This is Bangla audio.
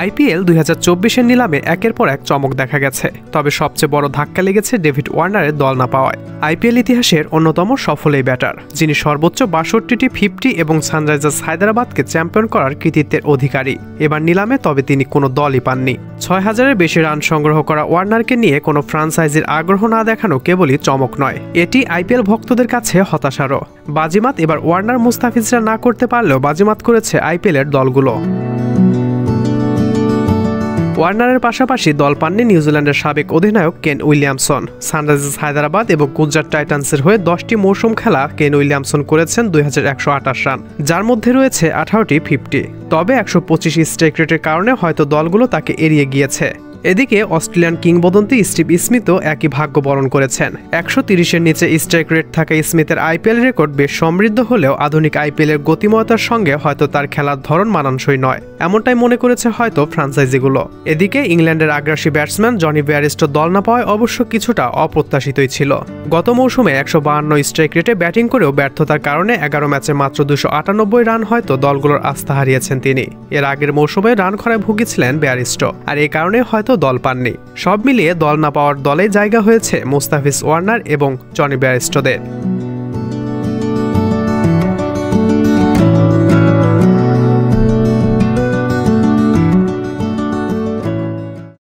আইপিএল 2024-এর নিলামে একের পর এক চমক দেখা গেছে, তবে সবচেয়ে বড় ধাক্কা লেগেছে ডেভিড ওয়ার্নারের দল না পাওয়ায়। আইপিএল ইতিহাসের অন্যতম সফল এই ব্যাটার, যিনি সর্বোচ্চ 62টি 50 এবং সানরাইজার্স হায়দ্রাবাদকে চ্যাম্পিয়ন করার কৃতিত্বের অধিকারী, এবার নিলামে তবে তিনি কোনো দলই পাননি। 6000-এর বেশি রান সংগ্রহ করা ওয়ার্নারকে নিয়ে কোনো ফ্রাঞ্চাইজির আগ্রহ না দেখানো কেবলই চমক নয়, এটি আইপিএল ভক্তদের কাছে হতাশারও। বাজিমাত এবার ওয়ার্নার মুস্তাফিজরা না করতে পারলেও বাজিমাত করেছে আইপিএলের দলগুলো। ওয়ার্নারের পাশাপাশি দল পাননি নিউজিল্যান্ডের সাবেক অধিনায়ক কেন উইলিয়ামসন। সানরাইজার্স হায়দ্রাবাদ এবং গুজরাট টাইটান্সের হয়ে 10টি মৌসুম খেলা কেন উইলিয়ামসন করেছেন 2128 রান, যার মধ্যে রয়েছে 18টি 50। তবে 125 স্ট্রাইক রেটের কারণে হয়তো দলগুলো তাকে এড়িয়ে গিয়েছে। এদিকে অস্ট্রেলিয়ান কিংবদন্তি স্টিভ স্মিথও একই ভাগ্য বরণ করেছেন। 130-এর নিচে স্ট্রাইক রেট থাকা স্মিথের আইপিএল রেকর্ড বেশ সমৃদ্ধ হলেও আধুনিক আইপিএলের গতিময়তার সঙ্গে হয়তো তার খেলার ধরন মানানসই নয়, এমনটাই মনে করেছে হয়তো ফ্রাঞ্চাইজিগুলো। এদিকে ইংল্যান্ডের আগ্রাসী ব্যাটসম্যান জনি বেয়ারস্টো দল না পাওয়ায় অবশ্য কিছুটা অপ্রত্যাশিতই ছিল। গত মৌসুমে 152 স্ট্রাইক রেটে ব্যাটিং করেও ব্যর্থতার কারণে 11 ম্যাচে মাত্র 298 রান হয়তো দলগুলোর আস্থা হারিয়েছেন তিনি। এর আগের মৌসুমে রান খরায় ভুগেছিলেন বেয়ারস্টো, আর এই কারণে হয়তো দল পাননি। সব মিলিয়ে দল না পাওয়ার দলে জায়গা হয়েছে মুস্তাফিজ, ওয়ার্নার এবং জনি বেয়ারস্টোদের।